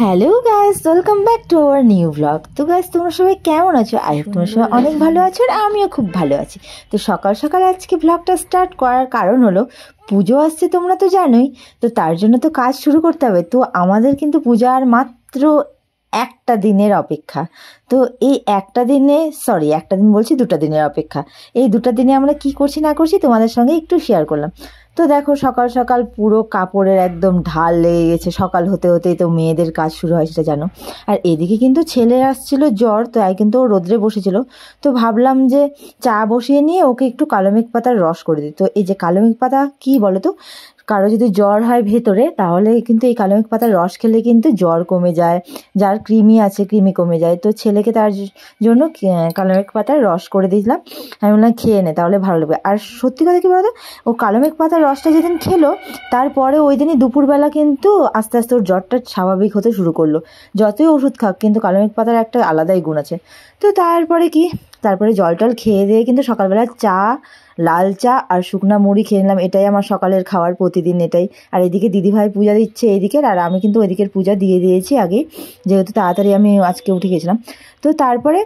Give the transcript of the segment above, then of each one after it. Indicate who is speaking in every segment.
Speaker 1: Hello guys, welcome back to our new blog. তো guys, তোমরা সবাই কেমন আছো? আই হোপ তোমরা সবাই অনেক ভালো আছো আর আমিও খুব ভালো আছি। তো সকাল সকাল আজকে ব্লগটা স্টার্ট করার কারণ হলো পুজো আসছে, তোমরা তো জানোই। তো তার জন্য তো কাজ শুরু করতে হবে। তো আমাদের কিন্তু পূজা আর মাত্র একটা দিনের অপেক্ষা। তো এই একটা দিন বলছি, 2টা দিনের অপেক্ষা। এই 2টা দিনে আমরা কি করছি না করছি তোমাদের সঙ্গে একটু শেয়ার করলাম। তো দেখো, সকাল সকাল পুরো কাপড়ের একদম ঢাল লেগে গেছে। সকাল হতে হতেই তো মেয়েদের কাজ শুরু হয়, সেটা জানো। আর এদিকে কিন্তু ছেলের আসছিল জ্বর, তো কিন্তু ও রোদ্রে বসেছিল। তো ভাবলাম যে চা বসিয়ে নিয়ে ওকে একটু কালোমেঘ পাতার রস করে দিই। তো এই যে কালোমেঘ পাতা কি বলো তো, কারো যদি জ্বর হয় ভেতরে, তাহলে কিন্তু এই কালোমেঘ পাতার রস খেলে কিন্তু জ্বর কমে যায়। যার কৃমি আছে, কৃমি কমে যায়। তো ছেলেকে তার জন্য কালোমেঘ পাতার রস করে দিয়েছিলাম। আমি বললাম খেয়ে নে, তাহলে ভালো লাগবে। আর সত্যি কথা কি বলতো, ও কালোমেঘ পাতার রসটা যেদিন খেলো, তারপরে ওই দিনই দুপুরবেলা কিন্তু আস্তে আস্তে ওর জ্বরটা স্বাভাবিক হতে শুরু করলো। যতই ওষুধ খাক, কিন্তু কালোমেঘ পাতার একটা আলাদাই গুণ আছে। তো তারপরে জল টল খেয়ে দিয়ে কিন্তু সকালবেলা চা, লাল চা আর শুকনা মুড়ি খেয়ে নিলাম। এটাই আমার সকালের খাওয়ার, প্রতিদিন এটাই। আর এদিকে দিদিভাই পূজা দিচ্ছে এইদিকের, আর আমি কিন্তু ওইদিকের পূজা দিয়ে দিয়েছি আগে, যেহেতু তাড়াতাড়ি আমি আজকে উঠে গেছিলাম। তো তারপরে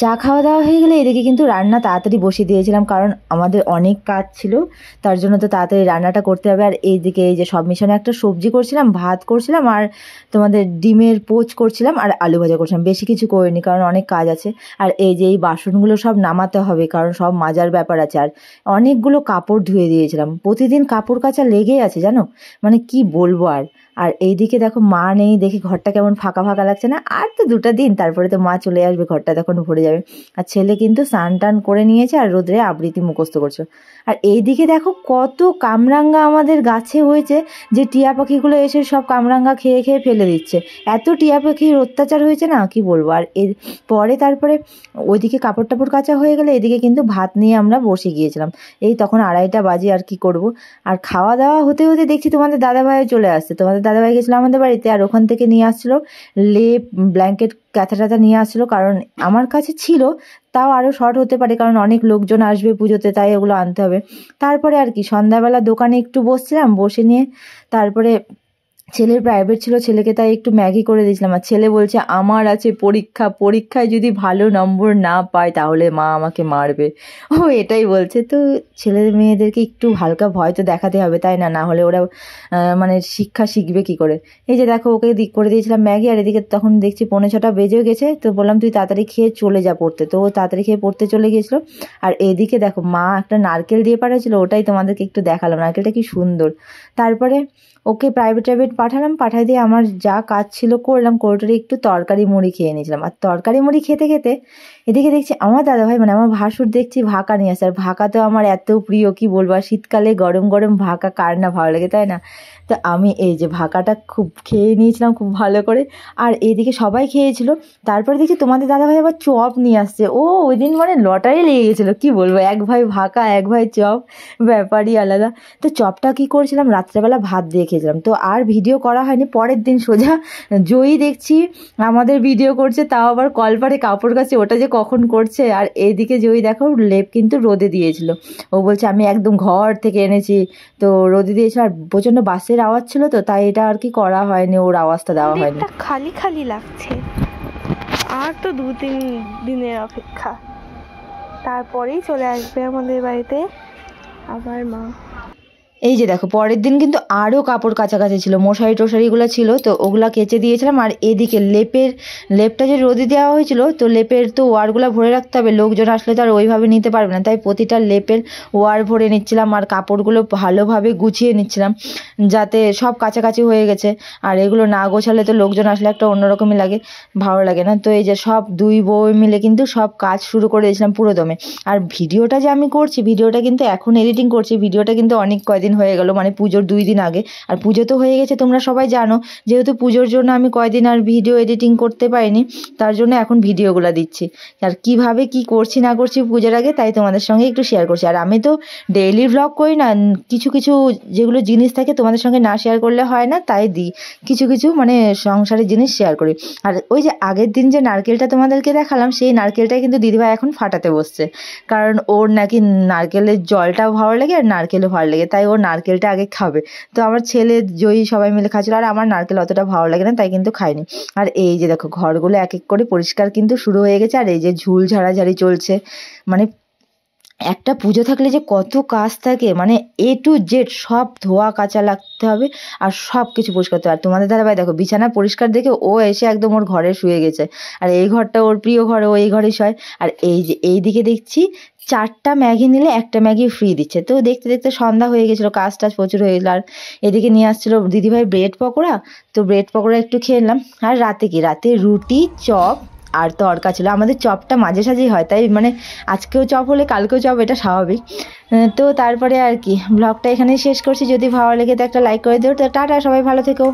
Speaker 1: চা খাওয়া দাওয়া হয়ে গেলে এদিকে কিন্তু রান্না তাড়াতাড়ি বসিয়ে দিয়েছিলাম, কারণ আমাদের অনেক কাজ ছিল, তার জন্য তো তাড়াতাড়ি রান্নাটা করতে হবে। আর এইদিকে এই যে সব মিশনে একটা সবজি করছিলাম, ভাত করছিলাম, আর তোমাদের ডিমের পোচ করছিলাম, আর আলু ভাজা করছিলাম। বেশি কিছু করিনি, কারণ অনেক কাজ আছে। আর এই যে এই বাসনগুলো সব নামাতে হবে, কারণ সব মাজার ব্যাপার আছে। আর অনেকগুলো কাপড় ধুয়ে দিয়েছিলাম। প্রতিদিন কাপড় কাচা লেগেই আছে জানো, মানে কি বলবো। আর এইদিকে দেখো, মা নেই দেখে ঘরটা কেমন ফাঁকা ফাঁকা লাগছে না? আর তো 2টা দিন, তারপরে তো মা চলে আসবে, ঘরটা তখন ভরে যাবে। আর ছেলে কিন্তু স্নান টান করে নিয়েছে আর রোদ্রে আবৃত্তি মুখস্থ করছে। আর এইদিকে দেখো কত কামরাঙ্গা আমাদের গাছে হয়েছে, যে টিয়া পাখিগুলো এসে সব কামরাঙ্গা খেয়ে খেয়ে ফেলে দিচ্ছে। এত টিয়া পাখির অত্যাচার হয়েছে না, কি বলবো। আর তারপরে ওইদিকে কাপড় টাপড় কাচা হয়ে গেলে এদিকে কিন্তু ভাত নিয়ে আমরা বসে গিয়েছিলাম। এই তখন 2:30 বাজে, আর কি করব। আর খাওয়া দাওয়া হতে হতে দেখছি তোমাদের দাদাভাই চলে আসছে। তোমাদের দাদাভাই গেছিলো আমাদের বাড়িতে, আর ওখান থেকে নিয়ে আসছিলো লেপ, ব্ল্যাঙ্কেট, কাঁথা টাথা নিয়ে আসছিলো। কারণ আমার কাছে ছিল, তাও আরও শর্ট হতে পারে, কারণ অনেক লোকজন আসবে পুজোতে, তাই ওগুলো আনতে হবে। তারপরে আর কি, সন্ধ্যাবেলা দোকানে একটু বসছিলাম, বসে নিয়ে তারপরে ছেলের প্রাইভেট ছিল, ছেলেকে তাই একটু ম্যাগি করে দিয়েছিলাম। আর ছেলে বলছে আমার আছে পরীক্ষা, পরীক্ষায় যদি ভালো নম্বর না পায় তাহলে মা আমাকে মারবে। ও এটাই বলছে। তো ছেলে মেয়েদেরকে একটু হালকা ভয় তো দেখাতে হবে, তাই না? না হলে ওরা মানে শিক্ষা শিখবে কি করে। এই যে দেখো, ওকে করে দিয়েছিলাম ম্যাগি। আর এদিকে তখন দেখছি 5:45 বেজেও গেছে। তো বললাম তুই তাড়াতাড়ি খেয়ে চলে যা পড়তে। তো ও তাড়াতাড়ি খেয়ে পড়তে চলে গিয়েছিলো। আর এদিকে দেখো, মা একটা নারকেল দিয়ে পাঠিয়েছিল, ওটাই তোমাদেরকে একটু দেখালাম, নারকেলটা কি সুন্দর। তারপরে ওকে প্রাইভেট পাঠালাম, পাঠাই দিয়ে আমার যা কাজ ছিল করলাম, করে একটু তরকারি মুড়ি খেয়ে নিয়েছিলাম। আর তরকারি মুড়ি খেতে খেতে এদিকে দেখছি আমার দাদাভাই, মানে আমার ভাসুর, দেখছি ভাকা নিয়ে আসে। আর ভাকা তো আমার এত প্রিয়, কি বলবো। আর শীতকালে গরম গরম ভাকা কার না ভালো লাগে, তাই না? তো আমি এই যে ভাকাটা খুব খেয়ে নিয়েছিলাম খুব ভালো করে। আর এইদিকে সবাই খেয়েছিল। তারপরে দেখছি তোমাদের দাদাভাই আবার চপ নিয়ে আসছে। ও ওই দিন মানে লটারি লেগে গেছিলো, কি বলবো। এক ভাই ভাকা, এক ভাই চপ, ব্যাপারই আলাদা। তো চপটা কি করেছিলাম, রাত্রেবেলা ভাত দিয়ে খেয়েছিলাম। তো আর ভিডিও করা হয়নি। পরের দিন সোজা জয়ী দেখছি আমাদের ভিডিও করছে, তাও আবার কলপারে কাপড় কাছে, ওটা যে কখন করছে। আর এইদিকে জয়ী দেখো লেপ কিন্তু রোদে দিয়েছিল। ও বলছে আমি একদম ঘর থেকে এনেছি, তো রোদে দিয়েছিল। আর প্রচণ্ড বাসের আওয়াজ ছিল, তো তাই এটা আর কি করা হয়নি, ওর আওয়াজটা দেওয়া হয়নি।
Speaker 2: খালি খালি লাগছে। আর তো 2-3 দিনের অপেক্ষা, তারপরেই চলে আসবে আমাদের বাড়িতে আবার মা।
Speaker 1: এই যে দেখো, পরের দিন কিন্তু আরও কাপড় কাছাকাছি ছিল, মশারি টশারিগুলো ছিল, তো ওগুলা কেচে দিয়েছিলাম। আর এদিকে লেপটা যে রোদে দেওয়া হয়েছিল, তো লেপের তো ওয়ারগুলো ভরে রাখতে হবে, লোকজন আসলে তো আর ওইভাবে নিতে পারবে না, তাই প্রতিটা লেপের ওয়ার ভরে নিচ্ছিলাম। আর কাপড়গুলো ভালোভাবে গুছিয়ে নিচ্ছিলাম, যাতে সব কাছাকাছি হয়ে গেছে। আর এগুলো না গোছালে তো লোকজন আসলে একটা অন্যরকমই লাগে, ভালো লাগে না। তো এই যে সব 2 বউ মিলে কিন্তু সব কাজ শুরু করে দিয়েছিলাম পুরো দমে। আর ভিডিওটা যে আমি করছি, ভিডিওটা কিন্তু এখন এডিটিং করছি, ভিডিওটা কিন্তু অনেক কয়দিন হয়ে গেল, মানে পুজোর 2 দিন আগে। আর পুজো তো হয়ে গেছে, তোমরা সবাই জানো। যেহেতু পুজোর জন্য আমি কয়দিন আর ভিডিও এডিটিং করতে পারিনি, তার জন্য এখন ভিডিওগুলো দিচ্ছি। আর কিভাবে কি করছি না করছি পুজোর আগে, তাই তোমাদের সঙ্গে একটু শেয়ার করছি। আর আমি তো ডেইলি ভ্লগ করি না, কিছু কিছু যেগুলো জিনিস থাকে তোমাদের সঙ্গে না শেয়ার করলে হয় না, তাই দিই কিছু কিছু, মানে সংসারের জিনিস শেয়ার করি। আর ওই যে আগের দিন যে নারকেলটা তোমাদেরকে দেখালাম, সেই নারকেলটাই কিন্তু দিদিভাই এখন ফাটাতে বসছে, কারণ ওর নাকি নারকেলের জলটাও ভালো লাগে আর নারকেলও ভালো লাগে, তাই ও নারকেলটা আগে খাবে। তো আমার ছেলে জয়ী সবাই মিলে খাচ্ছিল, আর আমার নারকেল অতটা ভালো লাগে না, তাই কিন্তু খাইনি। আর এই যে দেখো ঘরগুলো এক এক করে পরিষ্কার কিন্তু শুরু হয়ে গেছে, আর এই যে ঝুল ঝাড়াঝাড়ি চলছে। মানে একটা পুজো থাকলে যে কত কাজ থাকে, মানে A to Z সব ধোয়া কাচা লাগতে হবে, আর সব কিছু পরিষ্কার করতে হবে। আর তোমাদের দাদাভাই দেখো বিছানা পরিষ্কার দেখে ও এসে একদম ওর ঘরে শুয়ে গেছে, আর এই ঘরটা ওর প্রিয় ঘর, ও এই ঘরে শোয়। আর এই যে এইদিকে দেখছি 4টা ম্যাগি নিলে একটা ম্যাগি ফ্রি দিচ্ছে। তো দেখতে দেখতে সন্ধ্যা হয়ে গেছিলো, কাজ টাজ প্রচুর হয়ে গেলো। আর এদিকে নিয়ে আসছিলো দিদিভাই ব্রেড পকোড়া, তো ব্রেড পকোড়া একটু খেয়ে নিলাম। আর রাতে কি, রাতে রুটি, চপ আর তড়কা ছিল। আমাদের চপটা মাঝে সাঝেই হয়, তাই মানে আজকেও চপ হলে কালকেও চপ, এটা স্বাভাবিক। তো তারপরে আর কি ব্লগটা এখানেই শেষ করছি। যদি ভালো লেগে তো একটা লাইক করে দিও। তো টাটা, সবাই ভালো থেকো।